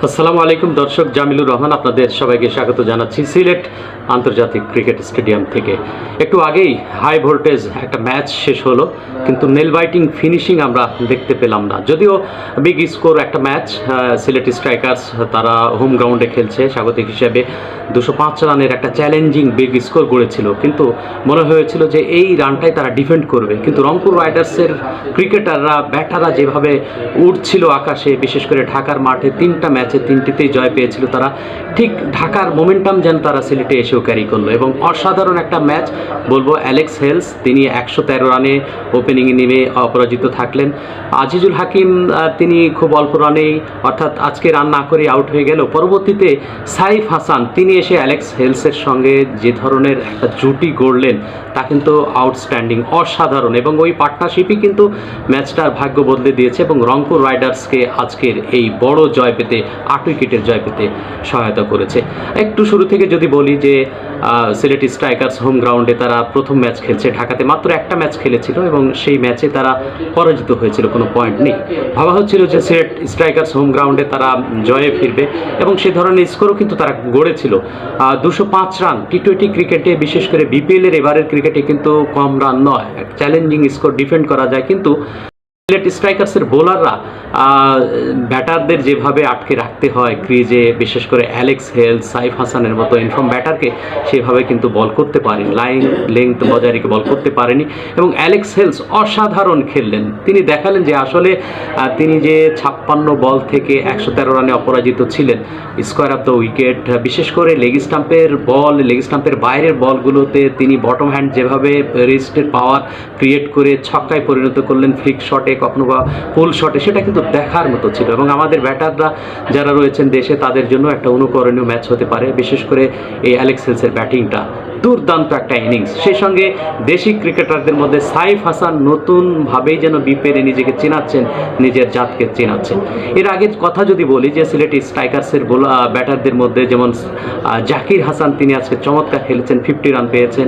আসসালামু আলাইকুম দর্শক, জামিলুর রহমান আপনাদের সবাইকে স্বাগত জানাচ্ছি সিলেট আন্তর্জাতিক ক্রিকেট স্টেডিয়াম থেকে। একটু আগেই হাই ভোল্টেজ একটা ম্যাচ শেষ হলো, কিন্তু নেল বাইটিং ফিনিশিং আমরা দেখতে পেলাম না। যদিও বিগ স্কোর একটা ম্যাচ, সিলেট স্ট্রাইকার্স তারা হোম গ্রাউন্ডে খেলছে, স্বাগতিক হিসেবে 205 রানের একটা চ্যালেঞ্জিং বিগ স্কোর গড়েছিল, কিন্তু মনে হয়েছিল যে এই রানটাই তারা ডিফেন্ড করবে। কিন্তু রংপুর রাইডার্সের ক্রিকেটাররা, ব্যাটাররা যেভাবে উঠছিল আকাশে, বিশেষ করে ঢাকার মাঠে 3টা ম্যাচে 3টিতেই জয় পেয়েছিল তারা, ঠিক ঢাকার মোমেন্টাম যেন তারা সিলেটে এসেও ক্যারি করলো। এবং অসাধারণ একটা ম্যাচ বলবো। অ্যালেক্স হেলস তিনি 113 রানে ওপেনিংয়ে নেমে অপরাজিত থাকলেন। আজিজুল হাকিম তিনি খুব অল্প রানেই, অর্থাৎ আজকে রান না করে আউট হয়ে গেল। পরবর্তীতে সাইফ হাসান তিনি এসে অ্যালেক্স হেলসের সঙ্গে যে ধরনের একটা জুটি গড়লেন তা কিন্তু আউটস্ট্যান্ডিং, অসাধারণ। এবং ওই পার্টনারশিপই কিন্তু ম্যাচটার ভাগ্য বদলে দিয়েছে এবং রংপুর রাইডার্সকে আজকের এই বড় জয় পেতে, 8 উইকেটের জয় পেতে সহায়তা করেছে। একটু শুরু থেকে যদি বলি যে সিলেট স্ট্রাইকার্স হোম গ্রাউন্ডে তারা প্রথম ম্যাচ খেলছে, ঢাকাতে মাত্র একটা ম্যাচ খেলেছিল এবং সেই ম্যাচে তারা পরাজিত হয়েছিল, কোনো পয়েন্ট নেই। ভাবা হচ্ছিল যে সিলেট স্ট্রাইকার্স হোম গ্রাউন্ডে তারা জয়ে ফিরবে এবং সে ধরনের স্কোরও কিন্তু তারা গড়েছিল। 205 রান টি-20 ক্রিকেটে, বিশেষ করে বিপিএলের এবারের ক্রিকেটে কিন্তু কম রান নয়, চ্যালেঞ্জিং স্কোর ডিফেন্ড করা যায়। কিন্তু সিলেট স্ট্রাইকার্সের বোলাররা ব্যাটারদের যেভাবে আটকে রাখতে হয় ক্রিজে, বিশেষ করে অ্যালেক্স হেলস, সাইফ হাসানের মতো ইনফর্ম ব্যাটারকে সেভাবে কিন্তু বল করতে পারেনি, লাইন লেংথ বজায় রেখে বল করতে পারেনি। এবং অ্যালেক্স হেলস অসাধারণ খেললেন, তিনি দেখালেন যে আসলে তিনি যে 56 বল থেকে 113 রানে অপরাজিত ছিলেন, স্কোয়ার অফ দ্য উইকেট, বিশেষ করে লেগ স্টাম্পের বল, লেগ স্টাম্পের বাইরের বলগুলোতে তিনি বটম হ্যান্ড যেভাবে রিস্টের পাওয়ার ক্রিয়েট করে ছক্কায় পরিণত করলেন, ফ্লিক শটে কখনো বা পুল শটে, সেটা কিন্তু দেখার মতো ছিল। এবং আমাদের ব্যাটাররা যারা রয়েছেন দেশে তাদের জন্য একটা অনুকরণীয় ম্যাচ হতে পারে, বিশেষ করে এই অ্যালেক্স হেলসের ব্যাটিংটা দুর্দান্ত একটা ইনিংস। সেই সঙ্গে দেশি ক্রিকেটারদের মধ্যে সাইফ হাসান নতুনভাবেই যেন বিপিএলে নিজেকে চেনাচ্ছেন, নিজের জাতকে চেনাচ্ছেন। এর আগের কথা যদি বলি যে সিলেট স্ট্রাইকার্সের ব্যাটারদের মধ্যে যেমন জাকির হাসান, তিনি আজকে চমৎকার খেলেছেন, 50 রান পেয়েছেন।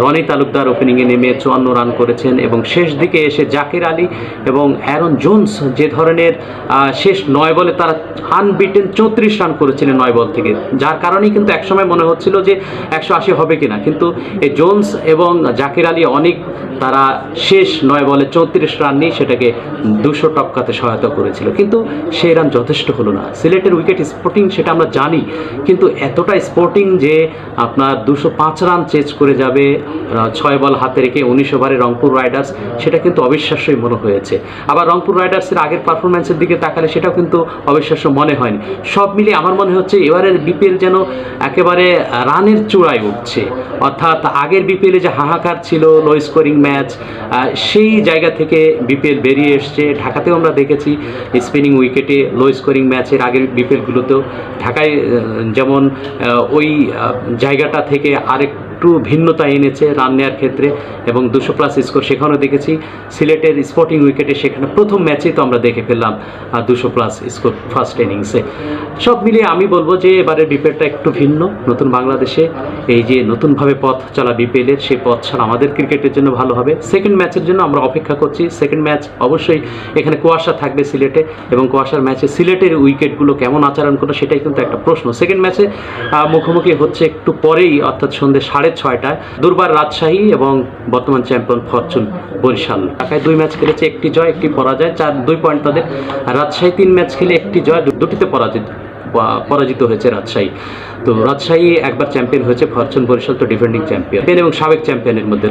রনি তালুকদার ওপেনিংয়ে নেমে 54 রান করেছেন এবং শেষ দিকে এসে জাকির আলী এবং অ্যারন জোন্স যে ধরনের শেষ 9 বলে তারা আনবিটেন 34 রান করেছিলেন 9 বল থেকে, যার কারণেই কিন্তু একসময় মনে হচ্ছিল যে 180 হবে কিনা। কিন্তু এই জোন্স এবং জাকির আলী অনেক, তারা শেষ 9 বলে 34 রান নিয়ে সেটাকে 200 টপকাতে সহায়তা করেছিল, কিন্তু সেই রান যথেষ্ট হলো না। সিলেটের উইকেট স্পোর্টিং সেটা আমরা জানি, কিন্তু এতটা স্পোর্টিং যে আপনার 205 রান চেজ করে যাবে 6 বল হাতে রেখে 19 ওভারে রংপুর রাইডার্স, সেটা কিন্তু অবিশ্বাস্যই মনে হয়েছে। আবার রংপুর রাইডার্সের আগের পারফরম্যান্সের দিকে তাকালে সেটাও কিন্তু অবিশ্বাস্য মনে হয়নি। সব মিলিয়ে আমার মনে হচ্ছে এবারের বিপিএল যেন একেবারে রানের চূড়ায় উঠছে, অর্থাৎ আগের বিপিএলে যে হাহাকার ছিল, লো স্কোরিং ম্যাচ, সেই জায়গা থেকে বিপিএল বেরিয়ে এসছে। ঢাকাতেও আমরা দেখেছি স্পিনিং উইকেটে লো স্কোরিং ম্যাচের আগের বিপিএলগুলোতেও ঢাকায় যেমন ওই জায়গাটা থেকে একটু ভিন্নতা এনেছে রান নেওয়ার ক্ষেত্রে এবং 200+ স্কোর সেখানেও দেখেছি। সিলেটের স্পোর্টিং উইকেটে সেখানে প্রথম ম্যাচেই তো আমরা দেখে ফেললাম 200+ স্কোর ফার্স্ট ইনিংসে। সব মিলিয়ে আমি বলবো যে এবারের বিপিএলটা একটু ভিন্ন। নতুন বাংলাদেশে এই যে নতুনভাবে পথ চলা বিপিএলের, সেই পথ ছাড়া আমাদের ক্রিকেটের জন্য ভালো হবে। সেকেন্ড ম্যাচের জন্য আমরা অপেক্ষা করছি। সেকেন্ড ম্যাচ অবশ্যই এখানে কুয়াশা থাকবে সিলেটে, এবং কুয়াশার ম্যাচে সিলেটের উইকেটগুলো কেমন আচরণ করবে সেটাই কিন্তু একটা প্রশ্ন। সেকেন্ড ম্যাচে মুখোমুখি হচ্ছে একটু পরেই, অর্থাৎ সন্ধ্যে 6:30টায় দুর্বার রাজশাহী এবং বর্তমান চ্যাম্পিয়ন ফরচুন বরিশাল। ঢাকায় 2 ম্যাচ খেলেছে, 1টি জয় 1টি পরাজয়, 2 পয়েন্ট তাদের। রাজশাহী 3 ম্যাচ খেলে 1টি জয়, 2টিতে পরাজিত হয়েছে রাজশাহী। তো রাজশাহী একবার চ্যাম্পিয়ন হয়েছে, ফরচুন বরিশাল তো ডিফেন্ডিং চ্যাম্পিয়ন এবং সাবেক চ্যাম্পিয়নের মধ্যে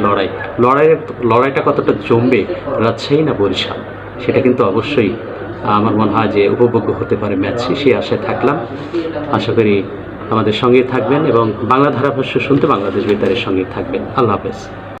লড়াইটা কতটা জমবে, রাজশাহী না বরিশাল, সেটা কিন্তু অবশ্যই আমার মনে হয় যে উপভোগ্য হতে পারে ম্যাচটি। সেই আশায় থাকলাম। আশা করি আমাদের সঙ্গে থাকবেন এবং বাংলা ধারাভাষ্য শুনতে বাংলাদেশ বেতারের সঙ্গে থাকবেন। আল্লাহ হাফেজ।